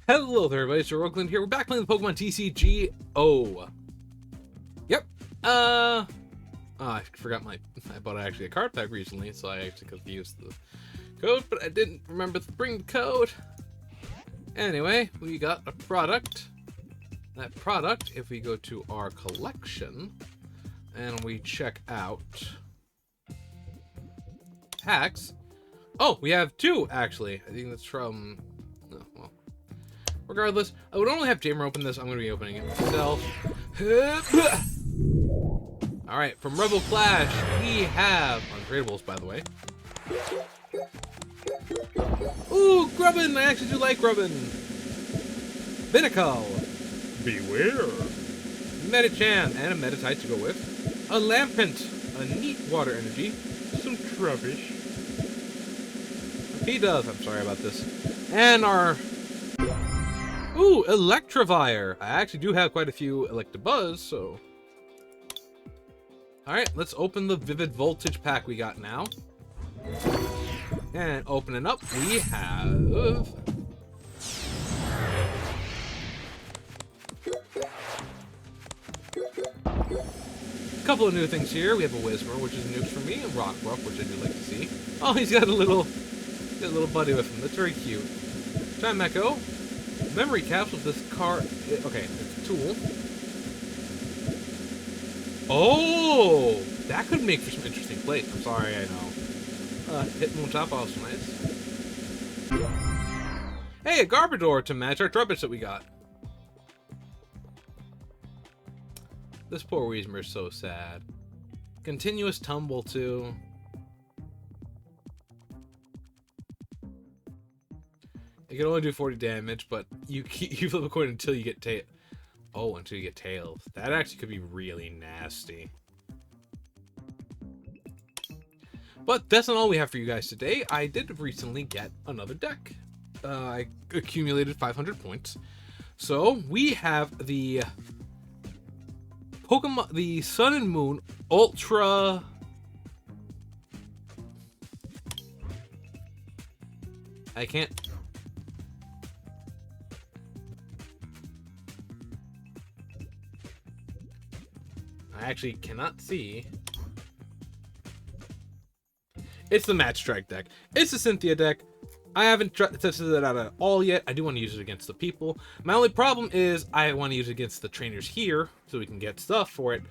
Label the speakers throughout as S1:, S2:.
S1: Hello there, everybody. It's HeroicLegend here. We're back playing the Pokemon TCGO. Yep. I forgot I bought actually a card pack recently, so I actually could have used the code, but I didn't remember to bring the code. Anyway, we got a product. That product, if we go to our collection and we check out packs. Oh, we have two actually. I think that's from. Oh, well. Regardless, I would only have Jaymer open this. I'm going to be opening it myself. Alright, from Rebel Clash, we have untradables, by the way. Ooh, Grubbin! I actually do like Grubbin. Binacle. Beware. Metachan, and a Metatite to go with. A Lampent, a neat water energy. Some Trubbish. He does, I'm sorry about this. And our... Ooh, Electivire. I actually do have quite a few Electabuzz, so... Alright, let's open the Vivid Voltage pack we got now. And opening up, we have... a couple of new things here. We have a Whismur, which is new for me, and Rockruff, which I do like to see. Oh, he's got a little buddy with him. That's very cute. Time Echo. Memory capsule. This card. Okay, it's a tool. Oh, that could make for some interesting plays. I'm sorry, I know. Hitting on top also nice. Hey, a Garbodor to match our Trubbish that we got. This poor Whismur is so sad. Continuous tumble too. It can only do 40 damage, but you flip a coin until you get tail. Oh, until you get tails. That actually could be really nasty. But that's not all we have for you guys today. I did recently get another deck. I accumulated 500 points. So we have the Pokemon, the Sun and Moon Ultra. I can't. I actually cannot see. It's the Match Strike deck. It's the Cynthia deck. I haven't tested it out at all yet. I do want to use it against the people. My only problem is I want to use it against the trainers here so we can get stuff for it.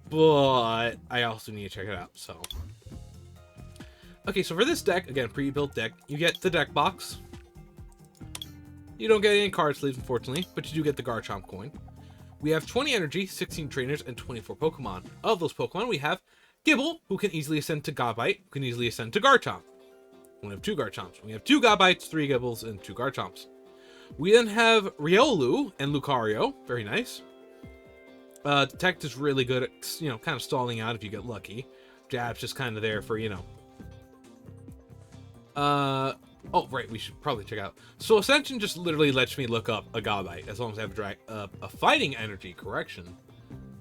S1: But I also need to check it out. So, okay, so for this deck, again, pre-built deck, you get the deck box. You don't get any card sleeves, unfortunately, but you do get the Garchomp coin. We have 20 energy, 16 trainers, and 24 Pokemon. Of those Pokemon, we have Gible, who can easily ascend to Gabite, who can easily ascend to Garchomp. We have 2 Garchomps. We have 2 Gabites, 3 Gibles, and 2 Garchomps. We then have Riolu and Lucario. Very nice. Detect is really good at, kind of stalling out if you get lucky. Jab's just kind of there for, Oh, right, we should probably check out. So Ascension just literally lets me look up a Gabite, as long as I have a fighting energy correction.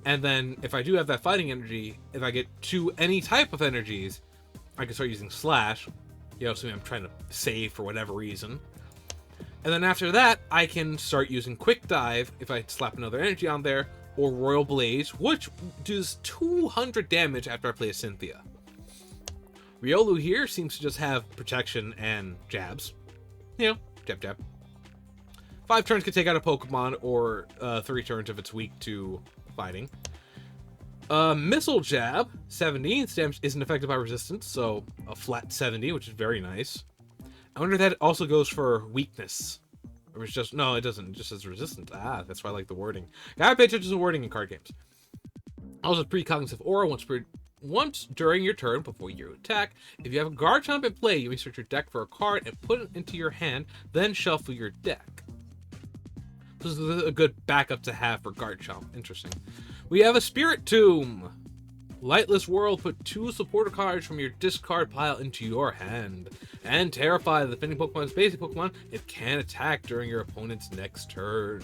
S1: And then, if I do have that fighting energy, if I get 2 any type of energies, I can start using Slash. So I'm trying to save for whatever reason. And then after that, I can start using Quick Dive, if I slap another energy on there, or Royal Blaze, which does 200 damage after I play a Cynthia. Riolu here seems to just have protection and jabs. Jab, jab. 5 turns can take out a Pokemon, or 3 turns if it's weak to fighting. Missile Jab, 70. Its damage isn't affected by resistance, so a flat 70, which is very nice. I wonder if that also goes for weakness. Or it's just, no, it doesn't. It just says resistant. Ah, that's why I like the wording. Gotta pay attention to the wording in card games. Also, Precognitive Aura, once during your turn, before you attack, if you have a Garchomp in play, you may search your deck for a card and put it into your hand, then shuffle your deck. This is a good backup to have for Garchomp. Interesting. We have a Spirit Tomb. Lightless World, put 2 supporter cards from your discard pile into your hand. And Terrify, the defending Pokemon's basic Pokemon, it can attack during your opponent's next turn.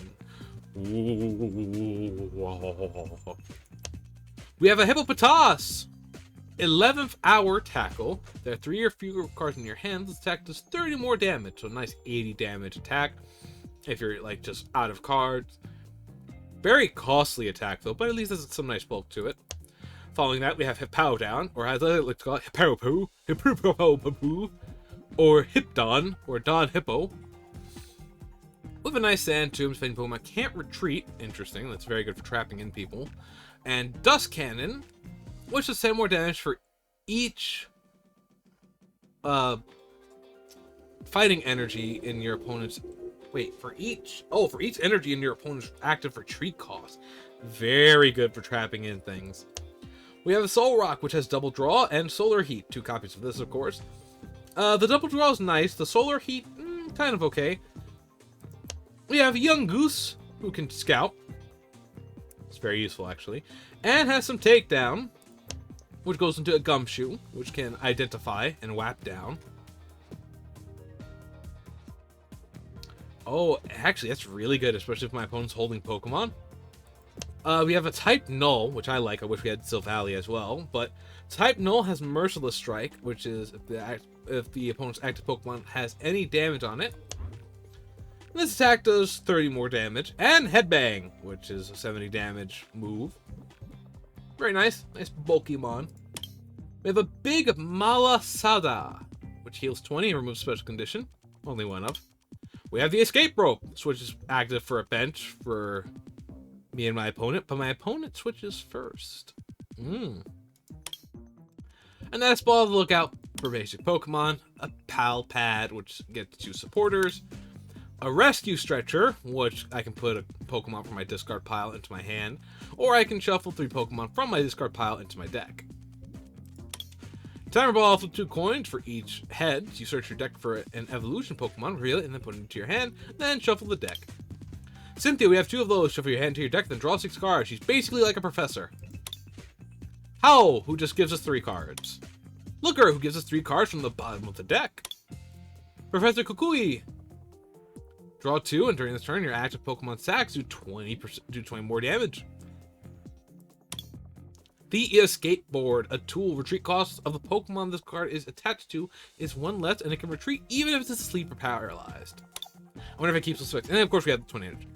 S1: We have a Hippopotas. 11th hour tackle. There are 3 or fewer cards in your hand. This attack does 30 more damage, so a nice 80 damage attack. if you're like just out of cards. Very costly attack though, but at least there's some nice bulk to it. Following that, we have Hippow Down, or as I like to call it, Hippow, or Hipdon, or Don Hippo. With a nice Sand Tomb, Fang Pokemon can't retreat. Interesting, that's very good for trapping in people. And Dust Cannon, which does 10 more damage for each fighting energy in your opponent's... Wait, for each energy in your opponent's active retreat cost. Very good for trapping in things. We have a Soul Rock, which has Double Draw and Solar Heat. 2 copies of this, of course. The Double Draw is nice. The Solar Heat, kind of okay. We have Young Goose, who can Scout. It's very useful, actually. And has some Takedown, which goes into a Gumshoe, which can identify and whap down. Oh, actually, that's really good, especially if my opponent's holding Pokemon. We have a Type Null, which I like. I wish we had Silvally as well. But Type Null has Merciless Strike, which is if the opponent's active Pokemon has any damage on it. This attack does 30 more damage. And Headbang, which is a 70 damage move. Very nice. Nice bulky mon. We have a big Malasada, which heals 20 and removes special condition. Only one of. We have the Escape Rope, which is active for a bench for me and my opponent, but my opponent switches first. And that's Ball to look out for basic Pokemon. A Pal Pad, which gets 2 supporters. A Rescue Stretcher, which I can put a Pokemon from my discard pile into my hand, or I can shuffle 3 Pokemon from my discard pile into my deck. Timer Ball with 2 coins for each head. You search your deck for an evolution Pokemon, reveal it, and then put it into your hand, then shuffle the deck. Cynthia, we have 2 of those. Shuffle your hand to your deck, then draw 6 cards. She's basically like a professor. Howl, who just gives us 3 cards. Looker, who gives us 3 cards from the bottom of the deck. Professor Kukui. Draw 2, and during this turn, your active Pokemon sacks do 20 more damage. The Escape Board, a tool. Retreat cost of the Pokemon this card is attached to is 1 less, and it can retreat even if it's asleep or paralyzed. I wonder if it keeps us fixed. And then, of course, we have the 20 energy.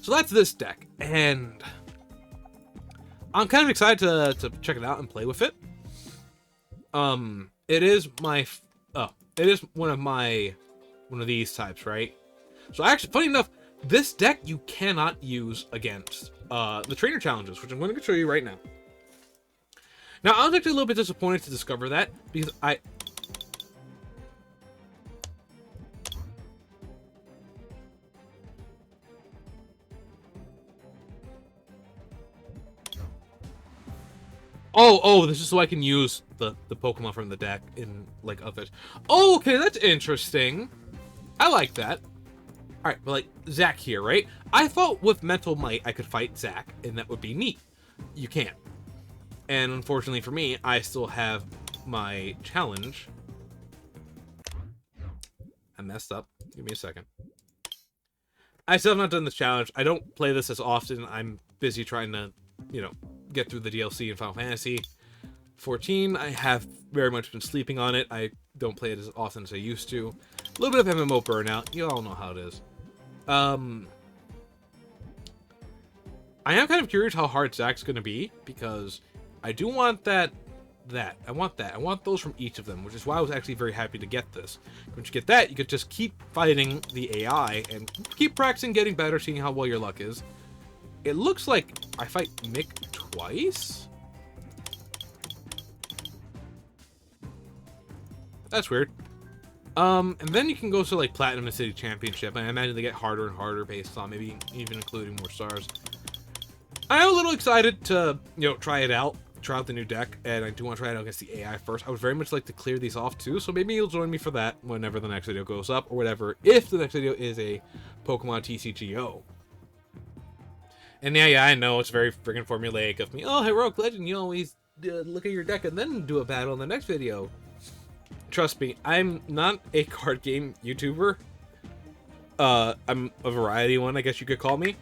S1: So that's this deck, and I'm kind of excited to check it out and play with it. It is one of these types, right? So actually, funny enough, this deck you cannot use against the trainer challenges, which I'm going to show you right now. Now, I was actually a little bit disappointed to discover that, because Oh, this is so I can use the Pokemon from the deck in, like, others. Oh, okay, that's interesting. I like that. Alright, but, like, Zac here, right? I thought with Mental Might I could fight Zac, and that would be neat. You can't. And unfortunately for me, I still have my challenge. I messed up. Give me a second. I still have not done this challenge. I don't play this as often. I'm busy trying to, get through the DLC in Final Fantasy 14. I have very much been sleeping on it. I don't play it as often as I used to. A little bit of MMO burnout. You all know how it is. I am kind of curious how hard Zac's going to be, because I do want that. I want those from each of them, which is why I was actually very happy to get this. Once you get that, you could just keep fighting the AI and keep practicing getting better, seeing how well your luck is. It looks like I fight Mick twice? That's weird. And then you can go to, like, Platinum and City Championship, and I imagine they get harder and harder based on maybe even including more stars. I'm a little excited to, try it out. Try out the new deck, and I do want to try it out against the AI first. I would very much like to clear these off too, so maybe you'll join me for that whenever the next video goes up, or whatever, if the next video is a Pokemon TCGO. And yeah, I know it's very freaking formulaic of me. Oh, Heroic Legend, you always look at your deck and then do a battle in the next video. Trust me, I'm not a card game YouTuber. I'm a variety one, I guess you could call me.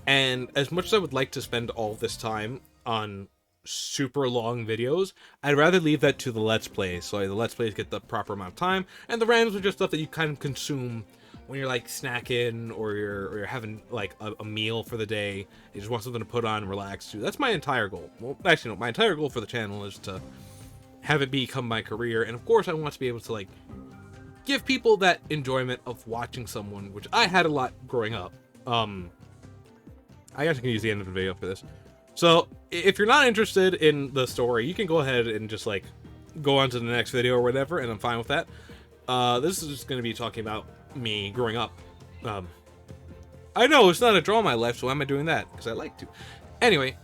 S1: And as much as I would like to spend all this time on super long videos, I'd rather leave that to the Let's Plays. So the Let's Plays get the proper amount of time, and the randoms are just stuff that you kind of consume when you're like snacking or you're having like a meal for the day, you just want something to put on and relax to. That's my entire goal. Well, actually, no, my entire goal for the channel is to have it become my career, and of course, I want to be able to like give people that enjoyment of watching someone, which I had a lot growing up. I guess I can use the end of the video for this. So if you're not interested in the story, you can go ahead and just like go on to the next video or whatever, and I'm fine with that. This is just going to be talking about me growing up. I know it's not a draw in my life, so why am I doing that? Because I like to. Anyway,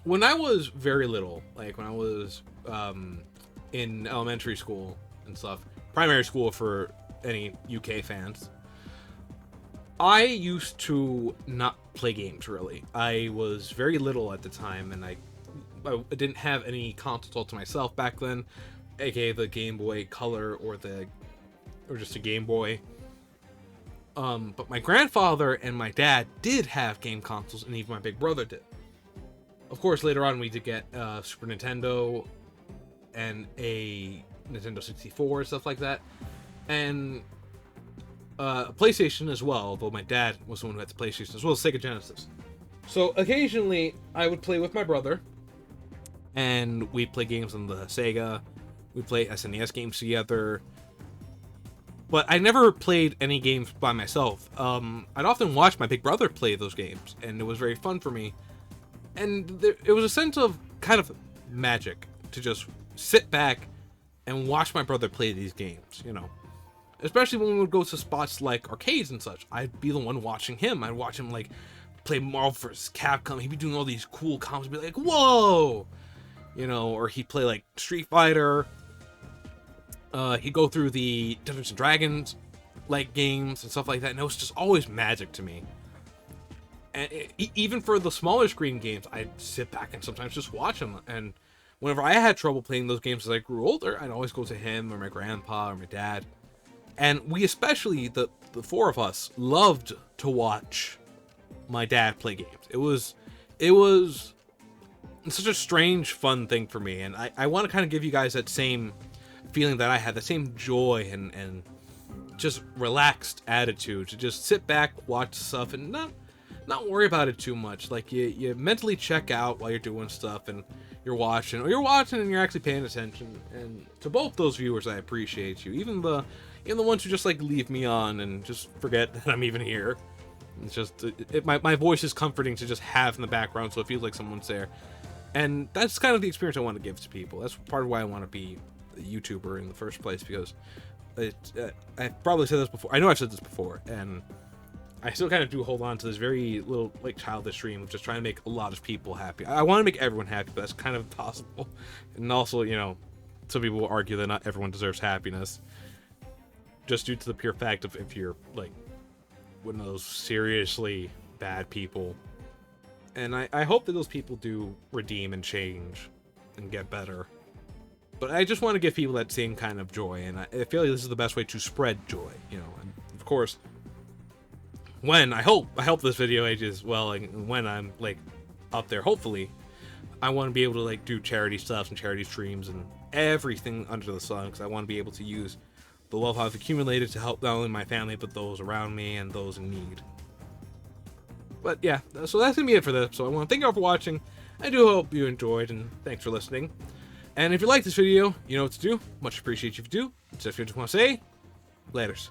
S1: when I was very little, like when I was in elementary school and stuff, primary school for any UK fans, I used to not play games, really. I was very little at the time, and I didn't have any consoles all to myself back then, aka the Game Boy Color or just a Game Boy. But my grandfather and my dad did have game consoles, and even my big brother did. Of course, later on we did get Super Nintendo and a Nintendo 64 and stuff like that, and a PlayStation as well, although my dad was the one who had the PlayStation, as well as Sega Genesis. So occasionally I would play with my brother, and we'd play games on the Sega, we'd play SNES games together, but I never played any games by myself. I'd often watch my big brother play those games, and it was very fun for me. And it was a sense of kind of magic to just sit back and watch my brother play these games, you know. Especially when we would go to spots like arcades and such. I'd be the one watching him. I'd watch him like play Marvel vs. Capcom. He'd be doing all these cool combos. I'd be like, whoa! You know, or he'd play like Street Fighter. He'd go through the Dungeons and Dragons like games and stuff like that, and it was just always magic to me. And even for the smaller screen games, I'd sit back and sometimes just watch them. And whenever I had trouble playing those games as I grew older, I'd always go to him or my grandpa or my dad. And we especially, the four of us, loved to watch my dad play games. It was such a strange, fun thing for me, and I want to kind of give you guys that same feeling that I had, the same joy and just relaxed attitude to just sit back, watch stuff, and not worry about it too much. Like you mentally check out while you're doing stuff, and you're watching and you're actually paying attention. And to both those viewers, I appreciate you. Even the ones who just like leave me on and just forget that I'm even here. It's just my voice is comforting to just have in the background, so it feels like someone's there. And that's kind of the experience I want to give to people. That's part of why I want to be a YouTuber in the first place, because I've probably said this before. I know I've said this before, and I still kind of do hold on to this very little like childish dream of just trying to make a lot of people happy. I want to make everyone happy, but that's kind of impossible. And also, you know, some people will argue that not everyone deserves happiness, just due to the pure fact of if you're like one of those seriously bad people. And I hope that those people do redeem and change and get better. But I just want to give people that same kind of joy, and I feel like this is the best way to spread joy, you know. And of course, when I hope this video ages well, and when I'm like up there, hopefully, I want to be able to like do charity stuff and charity streams and everything under the sun, because I want to be able to use the wealth I've accumulated to help not only my family but those around me and those in need. But yeah, so that's gonna be it for this. So I want to thank you all for watching. I do hope you enjoyed, and thanks for listening. And if you like this video, you know what to do. Much appreciate you if you do. So if you just want to say, laters.